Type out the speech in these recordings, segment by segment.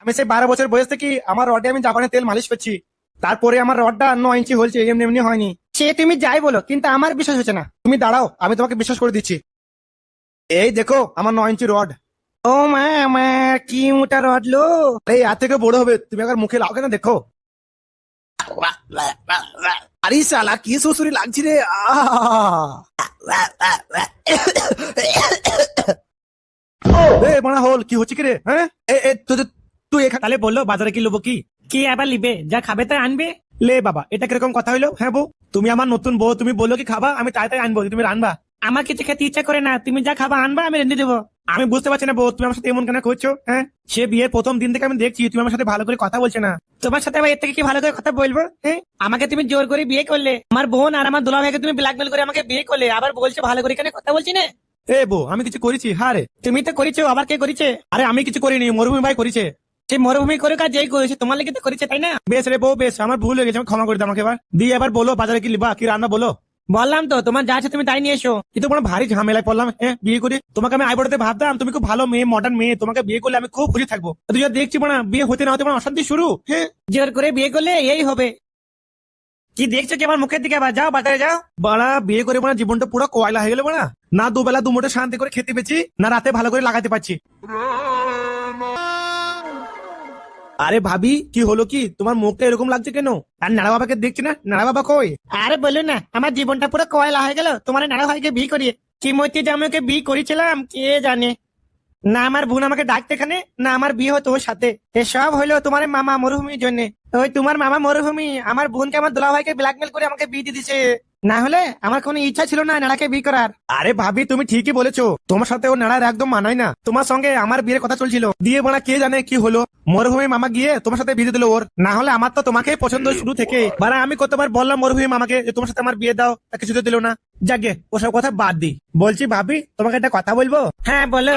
আমি সেই 12 বছর বয়স থেকে আমার রডে আমি জাপানের তেল মালিশ করছি। তারপরে আমার রডটা 9 ইঞ্চি হয়েছে, এমনি এমনি হয়নি। সে তুমি যাই বলো, কিন্তু আমার বিশ্বাস হচ্ছে না। তুমি দাঁড়াও, আমি তোমাকে বিশ্বাস করে দিচ্ছি। এই দেখো আমার 9 ইঞ্চি রড। ও মা, আমার কি মোটা রড লো। এই আর থেকে বড় হবে, তুমি একবার মুখে লাও কেন দেখো। আরে শালা কি সুসুরি লাগছে রে। মানে হল কি হচ্ছে কি রে? হ্যাঁ তুই এখানে তাহলে বললো বাজারে কি লোবো কি কি আবার লিবে, যা খাবে তাই আনবে। লে বাবা, এটা কিরকম কথা হইলো? হ্যাঁ বউ, তুমি আমার নতুন বউ, তুমি বললো কি খাবা, আমি তাই তাই আনবো, তুমি রানবা। আমার কিছু খেতে ইচ্ছা করে না, তুমি যা খাবা আনবা, আমি রেঁধে দেবো। আমি বুঝতে পারছি না বউ, তুমি আমার সাথে এমন কেন করছো? হ্যাঁ, সে বিয়ের প্রথম দিন থেকে আমি দেখছি তুমি আমার সাথে ভালো করে কথা বলছে না। তোমার সাথে আবার এর থেকে কি ভালো করে কথা বলবো? হ্যাঁ, আমাকে তুমি জোর করে বিয়ে করলে, আমার বোন আর আমার দুলা ভাইকে তুমি ব্ল্যাকমেল করে আমাকে বিয়ে করলে, আবার বলছো ভালো করে এখানে কথা বলছি না। এ বউ, আমি কিছু করেছি? হ্যাঁ রে, তুমি তো করেছো, আবার কে করেছে? আরে আমি কিছু করিনি, মরুভূমি ভাই করেছে। সে মরুভূমি করে কাজ যেই করেছে তোমার লেগে তো করেছে, তাই না? বেশ রে বউ, বেশ, আমার ভুল হয়ে গেছে, আমি ক্ষমা করে দাও আমাকে। এবার দিয়ে এবার বলো বাজারে কি লিবা, কি রান্না বলো। বললাম তো, তোমার যা আছে তুমি তাই নিয়ে এসো। কিন্তু কোনো ভারী ঝামেলায় পড়লাম। হ্যাঁ, বিয়ে করে তোমাকে আমি আইবড়াতে ভাবতাম তুমি খুব ভালো মেয়ে, মডার্ন মেয়ে, তোমাকে বিয়ে করলে আমি খুব খুশি থাকবো। তুই যা দেখছি না, বিয়ে হতে না হতে অশান্তি শুরু। হ্যাঁ, জোর করে বিয়ে করলে এই হবে। কি দেখছো কি আমার মুখের দিকে? আবার যাও বাজারে যাও। বাড়া, বিয়ে করে জীবনটা পুরো কয়লা হয়ে গেল। না দুবেলা দুমুঠো শান্তি করে খেতে পেয়েছি, না রাতে ভালো করে লাগাতে পারছি। আরে ভাবি, কি হলো কি, তোমার মুখটা এরকম লাগছে কেন? আর নাড়া বাবাকে দেখছি না, নাড়া বাবা কই? আরে বলো না, আমার জীবনটা পুরো কয়লা হয়ে গেল তোমার নাড়া ভাইকে বিয়ে করিয়ে। কি মধ্যে যে আমি ওকে বিয়ে করেছিলাম কে জানে। না আমার বোন আমাকে ডাকতে এখানে, না আমার বিয়ে হতো ওর সাথে। এসব হইলো তোমার মামা মরুভূমির জন্য। ওই তোমার মামা মরুভূমি আমার বোনকে আমার দুলা ভাইকে ব্ল্যাকমেল করে আমাকে বিয়ে দিয়ে দিছে। না হলে আমার কোনো ইচ্ছা ছিল না নাড়াকে বিয়ে করার। আরে ভাবি, তুমি ঠিকই বলেছো, তোমার সাথে ও নাড়ার একদম মানায় না। তোমার সঙ্গে আমার বিয়ের কথা চলছিল, দিয়ে বলা কে জানে কি হলো, মরুভূমি মামা গিয়ে তোমার সাথে বিয়ে দিল ওর। না হলে আমার তো তোমাকেই পছন্দ শুরু থেকে। বারা, আমি কতবার বললাম মরুভূমি মামাকে যে তোমার সাথে আমার বিয়ে দাও, তা কিছু তো দিল না। যাকে ওসব কথা বাদ দি, বলছি ভাবি তোমাকে একটা কথা বলবো। হ্যাঁ বলো।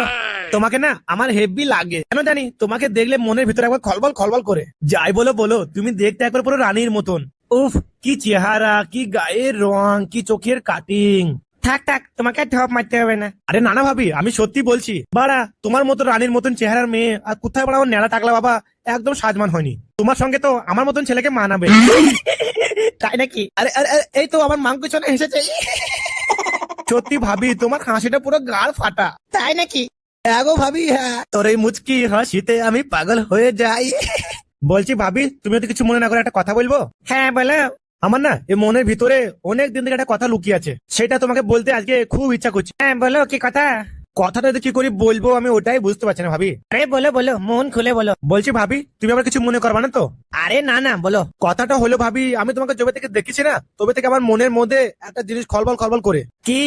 তোমাকে না আমার হেভি লাগে, কেন জানি তোমাকে দেখলে মনের ভিতরে একবার খলবল খলবল করে। যাই বলো বলো, তুমি দেখতে একবার পুরো রানীর মতন। উফ, কি চেহারা, কি গায়ের রং, কি চোখের কাটিং। থাক থাক, তোমাকে ঢপ মারতে হবে না। আরে নানা ভাবি, আমি সত্যি বলছি, বাড়া তোমার মতো রানীর মতন চেহারার মেয়ে আর কোথায় বাড়া নেড়া টাকলা বাবা একদম সাজমান হয়নি। তোমার সঙ্গে তো আমার মতন ছেলেকে মানাবে। তাই নাকি? আরে আরে আরে, এই তো আমার মাংস চলে এসেছে। সত্যি ভাবি, তোমার হাসিটা পুরো গাড় ফাটা। তাই নাকি? হ্যাঁ গো ভাবি, হ্যাঁ, তোর এই মুচকি হাসিতে আমি পাগল হয়ে যাই। বলছি ভাবি, তুমি যদি কিছু মনে না করে একটা কথা বলবো। হ্যাঁ বলো। আমার না এই মনের ভিতরে অনেক দিন থেকে একটা কথা লুকিয়ে আছে, সেটা তোমাকে বলতে আজকে খুব ইচ্ছা করছে। হ্যাঁ বলো, কি কথা? কথাটা কি করে বলবো আমি ওটাই বুঝতে পারছি না ভাবি। আরে বলো বলো, মন খুলে বলো। বলছি ভাবি, তুমি আবার কিছু মনে করবা না তো? আরে না না, বলো। কথাটা হলো ভাবি, আমি তোমাকে যবে থেকে দেখেছি না, তবে থেকে আমার মনের মধ্যে একটা জিনিস খলবল খলবল করে। কি?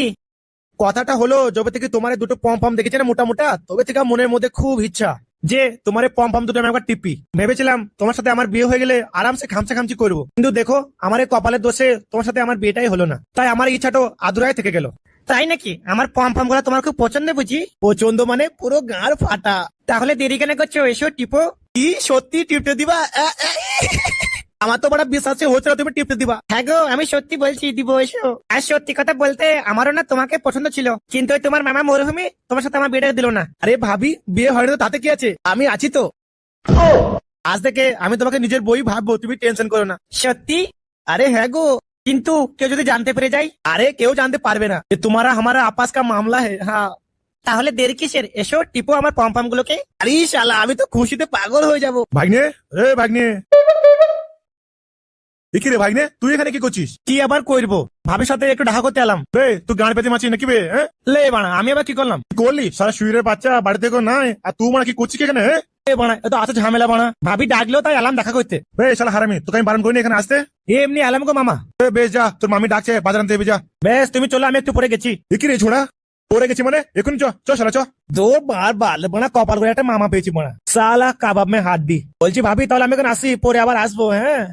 কথাটা হলো, যবে থেকে তোমার এই দুটো পম পম দেখেছি না মোটা মোটা, তবে থেকে আমার মনের মধ্যে খুব ইচ্ছা যে তোমার এই পম পম দুটো আমি একবার টিপি। ভেবেছিলাম তোমার সাথে আমার বিয়ে হয়ে গেলে আরামসে খামচা খামচি করবো, কিন্তু দেখো আমার এই কপালের দোষে তোমার সাথে আমার বিয়েটাই হলো না, তাই আমার ইচ্ছাটা আদুরাই থেকে গেল। তাই নাকি? আমার পম পম গুলা তোমার খুব পছন্দ বুঝি? পছন্দ মানে পুরো গাঁড় ফাটা। তাহলে দেরি কেন করছো, এসো টিপো। কি সত্যি টিপতে দিবা? আমার তো বড় বিশ্বাস হচ্ছে না তুমি টিপতে দিবা। হ্যাঁ গো, আমি সত্যি বলছি, দিব এসো। আর সত্যি কথা বলতে আমারও না তোমাকে পছন্দ ছিল, কিন্তু ওই তোমার মামা মরুভূমি তোমার সাথে আমার বিয়েটা দিল না। আরে ভাবি, বিয়ে হয়নি তো তাতে কি আছে, আমি আছি তো। আজ থেকে আমি তোমাকে নিজের বই ভাববো, তুমি টেনশন করো না। সত্যি? আরে হ্যাঁ গো। কিন্তু কেউ যদি জানতে পেরে যায়? আরে কেউ জানতে পারবে না, তোমারা হামারা আপাস কা মামলা है। হ্যাঁ, তাহলে দেরি কিসের, এসো টিপো আমার পম পম গুলোকে। আরে শালা, আমি তো খুশিতে পাগল হয়ে যাবো। ভাগ্নে, রে ভাগ্নে। দেখি রে ভাগ্নে, তুই এখানে কি করছিস? কি আবার করবো, ভাবির সাথে একটু দেখা করতে এলাম। রে তুই গান পেতে মারছিস নাকি বে? লে বানা, আমি আবার কি করলাম? কি করলি? সারা শুয়ের বাচ্চা বাড়িতে কেউ নাই, আর তুই মানে কি করছিস এখানে? বানা, এত আছে ঝামেলা বানা। ভাবি ডাকলেও তাই এলাম দেখা করতে। শালা হারামি, তোকে আমি বারণ করিনি এখানে আসতে। এমনি এলাম গো মামা। বেশ যা, তোর মামি ডাকছে বাজার আনতে যা। বেশ তুমি চলো, আমি একটু পরে গেছি। দেখি রে ছোড়া, পরে গেছি মানে এখন চ চ শালা চ। দো বার বাল বানা, কপাল করে একটা মামা পেয়েছি বানা, সালা কাবাব মে হাত দি। বলছি ভাবি, তাহলে আমি এখন আসি, পরে আবার আসবো। হ্যাঁ,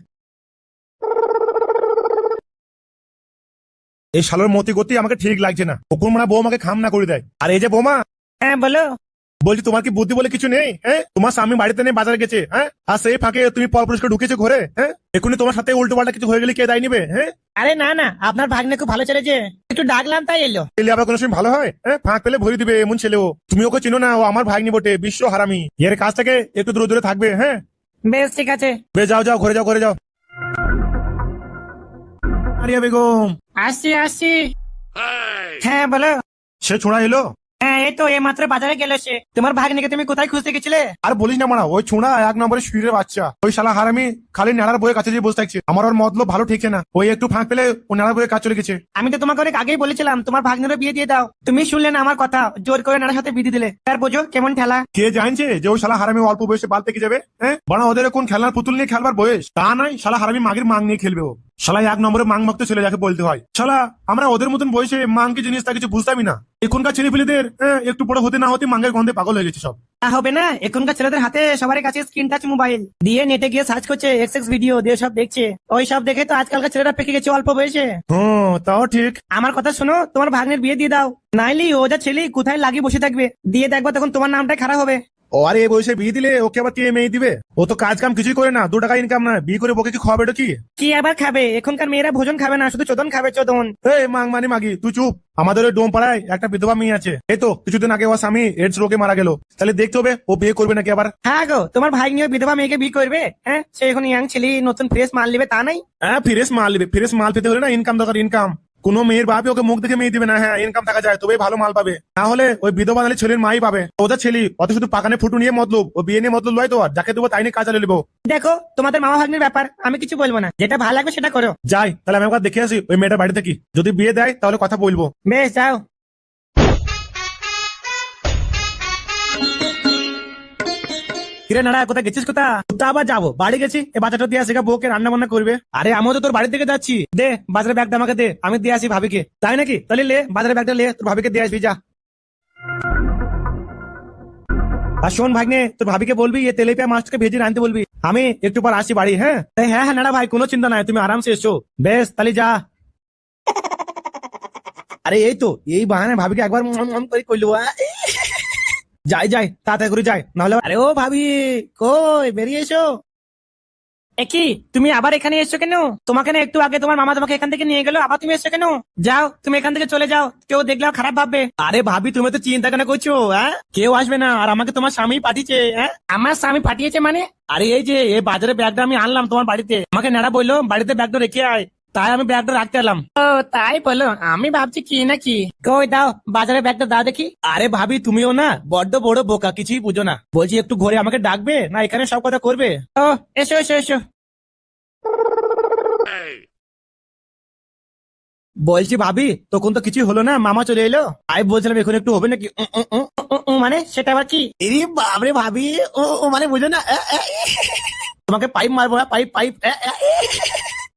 এই শালোর মতি গতি আমাকে ঠিক লাগছে না, কখন মানে বউ আমাকে খাম না করে দেয়। আর এই যে বৌমা। হ্যাঁ বলো। বলছি তোমার কি বুদ্ধি বলে কিছু নেই? হ্যাঁ, তোমার স্বামী বাড়িতে নেই, বাজারে গেছে। হ্যাঁ, আর সেই ফাঁকে তুমি পরপুরুষকে ঢুকেছো ঘরে। হ্যাঁ, এখনই তোমার সাথে উল্টো পাল্টা কিছু হয়ে গেলে কে দায় নিবে? হ্যাঁ, আরে না না, আপনার ভাগ্নে খুব ভালো চলেছে। একটু ডাকলাম তাই এলো। ছেলে আবার কোনো সময় ভালো হয়? ফাঁক পেলে ভরি দিবে এমন ছেলেও। তুমি ওকে চিনো না, ও আমার ভাগ্নি বটে, বিশ্ব হারামি। এর কাছ থেকে একটু দূরে দূরে থাকবে। হ্যাঁ বেশ ঠিক আছে। বেশ, যাও যাও, ঘরে যাও, ঘরে যাও। আরিয়া বেগম, আসছি আসছি। হ্যাঁ বলো। সে ছোঁড়া এলো? হ্যাঁ এই তো এই মাত্র বাজারে গেল সে। তোমার ভাগ্নিকে তুমি কোথায় খুঁজতে গেছিলে? আর বলিস না মারা, ওই ছোঁড়া এক নম্বরে শুয়ের বাচ্চা। ওই শালা হারামি খালি নেড়ার বইয়ের কাছে যে বসে থাকছে। আমার ওর মতলব ভালো ঠিকছে না। ওই একটু ফাঁক পেলে ও নেড়ার বইয়ের কাজ চলে গেছে। আমি তো তোমাকে অনেক আগেই বলেছিলাম তোমার ভাগ্নিরও বিয়ে দিয়ে দাও, তুমি শুনলে না আমার কথা, জোর করে নানার সাথে বিয়ে দিয়ে দিলে। আর বোঝো কেমন ঠেলা। কে জানছে যে ওই শালা হারামি অল্প বয়সে বাল পেকে যাবে? বড় ওদের কোন খেলনার পুতুল নিয়ে খেলবার বয়স তা নাই। শালা হারামি মাগের মাং নিয়ে খেলবে ও। শালা এক নম্বরে মাং ভক্ত ছেলে যাকে বলতে হয়। শালা আমরা ওদের মতন বয়সে মাং কি জিনিস তা কিছু বুঝতামই না। এখনকার ছেলে পেলেদের একটু বড় হতে না হতে মাঙ্গের গন্ধে পাগল হয়ে গেছে সব। তা হবে না, এখনকার ছেলেদের হাতে সবার কাছে স্ক্রিন টাচ মোবাইল দিয়ে নেটে গিয়ে সার্চ করছে, এক্স ভিডিও দিয়ে সব দেখছে। ওই সব দেখে তো আজকালকার ছেলেরা পেকে গেছে অল্প বয়সে। তাও ঠিক। আমার কথা শোনো, তোমার ভাগ্নের বিয়ে দিয়ে দাও, নাইলে ও যা ছেলে কোথায় লাগিয়ে বসে থাকবে। দিয়ে দেখবো তখন তোমার নামটাই খারাপ হবে। ও আরে এই বয়সে বিয়ে দিলে ওকে আবার কে মেয়ে দিবে? ও তো কাজ কাম কিছুই করে না, 2 টাকা ইনকাম না। বিয়ে করে বকে কি খাওয়াবে কি? কি আবার খাবে? এখনকার মেয়েরা ভোজন খাবে না, শুধু চোদন খাবে, চোদন। এই মাং মানে মাগি তুই চুপ। আমাদের ওই ডোম পাড়ায় একটা বিধবা মেয়ে আছে। এই তো কিছুদিন আগে ওর স্বামী এডস রোগে মারা গেল। তাহলে দেখতে হবে ও বিয়ে করবে নাকি আবার। হ্যাঁ গো, তোমার ভাই নিয়ে বিধবা মেয়েকে বিয়ে করবে? হ্যাঁ, সে এখন ইয়াং ছেলে, নতুন ফ্রেশ মাল নেবে তা নাই। ফ্রেশ মাল নেবে। ফ্রেশ মাল পেতে হলে না ইনকাম দরকার, ইনকাম। কোনো মেয়ের বাপে ওকে মুখ দেখে মেয়ে দিবে না। হ্যাঁ ইনকাম থাকা যায় তবেই ভালো মাল পাবে, না হলে ওই বিধবা নালে ছেলের মাই পাবে। ওদের ছেলে অত শুধু পাকানে ফুটু নিয়ে মতলব, ও বিয়ে নিয়ে মতলব লয় তো। আর যাকে দেবো তাই নিয়ে কাজ চালিয়ে নেবো। দেখো তোমাদের মামা ভাগ্নের ব্যাপার, আমি কিছু বলবো না, যেটা ভালো লাগবে সেটা করো। যাই তাহলে আমি একবার দেখে আসি ওই মেয়েটা বাড়ি থেকে। যদি বিয়ে দেয় তাহলে কথা বলবো। বেশ যাও। কিরে নাড়া, কোথায় গেছিস? কোথা আবার যাবো, বাড়ি গেছি। এ বাচ্চাটা দিয়ে আসি, বউকে রান্না বান্না করবে। আরে আমিও তো তোর বাড়ির দিকে যাচ্ছি। দে বাজারের ব্যাগটা আমাকে দে, আমি দিয়ে আসি ভাবিকে। তাই নাকি? তাহলে লে বাজারের ব্যাগটা লে, তোর ভাবিকে দিয়ে আসবি যা। আর শোন ভাগ্নে, তোর ভাবিকে বলবি এই তেলেপিয়া মাছটাকে ভেজে আনতে বলবি। আমি একটু পর আসি বাড়ি। হ্যাঁ হ্যাঁ হ্যাঁ নাড়া ভাই, কোনো চিন্তা নাই, তুমি আরামসে এসো। বেশ তাহলে যা। আরে এই তো এই বাহানে ভাবিকে একবার করে কইলো। যাই যাই তাড়াতাড়ি করে যাই, নাহলে। আরে ও ভাবি, কই বেরিয়ে এসো। একই তুমি আবার এখানে এসছো কেন? তোমাকে না একটু আগে তোমার মামা তোমাকে এখান থেকে নিয়ে গেল, আবার তুমি এসছো কেন? যাও তুমি এখান থেকে চলে যাও, কেউ দেখলেও খারাপ ভাববে। আরে ভাবি তুমি তো চিন্তা কেন করছো? হ্যাঁ কেউ আসবে না, আর আমাকে তোমার স্বামী পাঠিয়েছে। হ্যাঁ আমার স্বামী পাঠিয়েছে মানে? আরে এই যে এই বাজারে ব্যাগটা আমি আনলাম তোমার বাড়িতে, আমাকে নেড়া বললো বাড়িতে ব্যাগটা রেখে আয়, তাই আমি ব্যাগটা রাখতে এলাম। ও তাই বলো, আমি ভাবছি কি নাকি। কই দাও বাজারে ব্যাগটা দাও দেখি। আরে ভাবি তুমিও না বড্ড বড় বোকা, কিছুই বুঝো না। বলছি একটু ঘরে আমাকে ডাকবে না, এখানে সব কথা করবে? ও এসো এসো এসো। বলছি ভাবি তখন তো কিছু হলো না, মামা চলে এলো। আমি বলছিলাম এখন একটু হবে নাকি। মানে সেটা আবার কি? এরে বাবরে ভাবি, ও মানে বুঝো না। তোমাকে পাইপ মারবো, পাইপ পাইপ।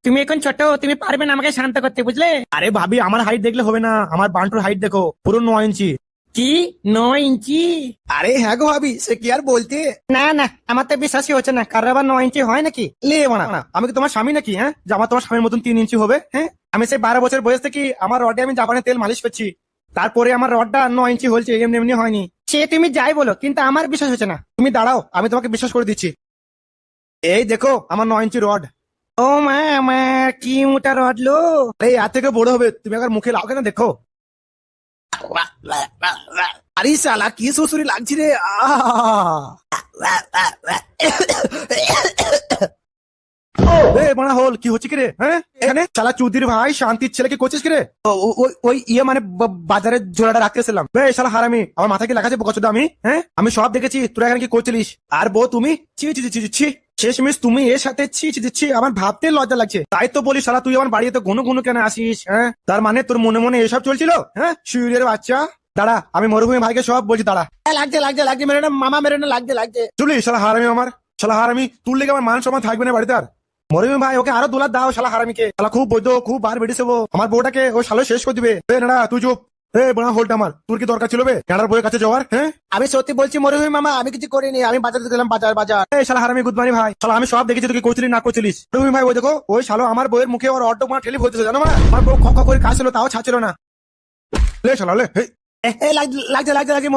তুমি এখন ছোট, তুমি পারবে না আমাকে শান্ত করতে, বুঝলে? আরে ভাবি আমার হাইট দেখলে হবে না, আমার বান্টুর হাইট দেখো, পুরো 9 ইঞ্চি। কি 9 ইঞ্চি? আরে হ্যাঁ গো ভাবি, সে কি আর বলতে। না না আমার তো বিশ্বাসই হচ্ছে না, কারোর আবার 9 ইঞ্চি হয় নাকি? লে না আমি কি তোমার স্বামী নাকি? হ্যাঁ যে আমার তোমার স্বামীর মতন 3 ইঞ্চি হবে? হ্যাঁ আমি সেই 12 বছর বয়স থেকে আমার রডে আমি জাপানে তেল মালিশ করছি, তারপরে আমার রডটা 9 ইঞ্চি হয়েছে, এমনি এমনি হয়নি। সে তুমি যাই বলো, কিন্তু আমার বিশ্বাস হচ্ছে না। তুমি দাঁড়াও আমি তোমাকে বিশ্বাস করে দিচ্ছি। এই দেখো আমার 9 ইঞ্চি রড। ও মা মা, কি মোটা রড লো। এই আর থেকে বড় হবে, তুমি একবার মুখে লাও কেন দেখো। আরে শালা কি সুসুরি লাগছে রে। হল কি হচ্ছে কি রে? হ্যাঁ এখানে শালা চৌধুরী ভাই শান্তির ছেলে কি করছিস কি রে? ওই ইয়ে মানে বাজারের জোড়াটা রাখতেছিলাম। শালা হারামি, আমার মাথা কি লাগাচ্ছে বোকাচোদা আমি? হ্যাঁ আমি সব দেখেছি, তোরা এখানে কি করছিলিস? আর বউ তুমি ছি ছি ছি ছি ছি, শেষমেশ তুমি এর সাথে ছি ছি ছি, আমার ভাবতে লজ্জা লাগছে। তাই তো বলি শালা তুই আমার বাড়িতে ঘন ঘন কেন আসিস? হ্যাঁ তার মানে তোর মনে মনে এসব চলছিল? হ্যাঁ শুয়ের বাচ্চা, দাঁড়া আমি মরুভূমি ভাইকে সব বলছি, দাঁড়া। লাগছে লাগছে লাগছে, মেরে না মামা, মেরে না, লাগছে লাগছে। চলি শালা হারামি, আমার শালা হারামি, তুল লেগে আমার মান সম্মান থাকবে না বাড়িতে আর। মরুভূমি ভাই ওকে আরো দোলা দাও শালা হারামিকে, শালা খুব বৈধ, খুব বার বেড়েছে ও, আমার বউটাকে ও শালো শেষ করে দিবে। না তুই চুপ। বড়া হোলটা আমার, তোর কি দরকার ছিল বে কানার বইয়ের কাছে যাওয়ার? হ্যাঁ আমি সত্যি বলছি মরুভূমি মামা, আমি কিছু করিনি, আমি বাজারে গেলাম, বাজার বাজার। শালা হারামি গুদমানি ভাই, শালা আমি সব দেখেছি, তুই করছিলি না করছিলিস? মরুভূমি ভাই ওই দেখো, ওই শালো আমার বইয়ের মুখে ওর অর্ধ মার ঠেলি হইতেছে, জানো মা? আমার বউ খ করে কাজ ছিল তাও ছাড়ছিল না। লে শালা লে। লাগছে লাগছে লাগছে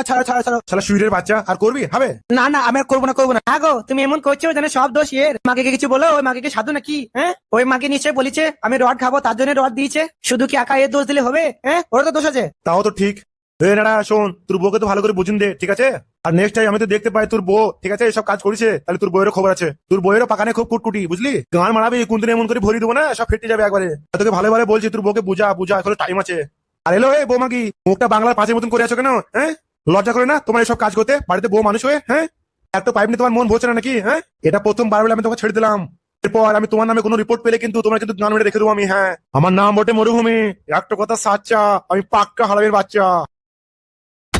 ছাড়ো ছাড়ো ছাড়ো। শালা শুইরের বাচ্চা আর করবি হবে? না না আমি আর করবো না করবো না। হ্যাঁ গো তুমি এমন করছো জানে সব দোষ এর। মাকে কিছু বলো, ওই মাকে কি সাধু নাকি? হ্যাঁ ওই মাকে নিশ্চয়ই বলেছে আমি রড খাবো তার জন্য রড দিয়েছে। শুধু কি একা এর দোষ দিলে হবে? হ্যাঁ ওর তো দোষ আছে। তাও তো ঠিক। এ নাড়া শোন, তোর বউকে তো ভালো করে বুঝিন দে, ঠিক আছে? আর নেক্সট টাইম আমি তো দেখতে পাই তোর বউ ঠিক আছে এসব কাজ করেছে, তাহলে তোর বউয়েরও খবর আছে। তোর বউয়েরও পাকানে খুব কুটকুটি, বুঝলি? গান মারাবি কোনদিন এমন করে ভরি দেবো না, সব ফেটে যাবে একবারে। তোকে ভালো ভালো বলছি, তোর বউকে বুঝা বুঝা, এখনো টাইম আছে। আর এলো এই বৌমা কি মুখটা বাংলার পাঁচের মতন করে আছো কেন? হ্যাঁ লজ্জা করে না তোমার এসব কাজ করতে বাড়িতে বউ মানুষ হয়ে? হ্যাঁ একটা পাইপ নিয়ে তোমার মন ভরছে না নাকি? হ্যাঁ এটা প্রথমবার বলে আমি তোমাকে ছেড়ে দিলাম। এরপর আমি তোমার নামে কোনো রিপোর্ট পেলে কিন্তু তোমার কিন্তু গান মেরে রেখে দেবো আমি। হ্যাঁ আমার নাম বটে মরুভূমি, একটা কথা সাচ্চা, আমি পাক্কা হারামির বাচ্চা।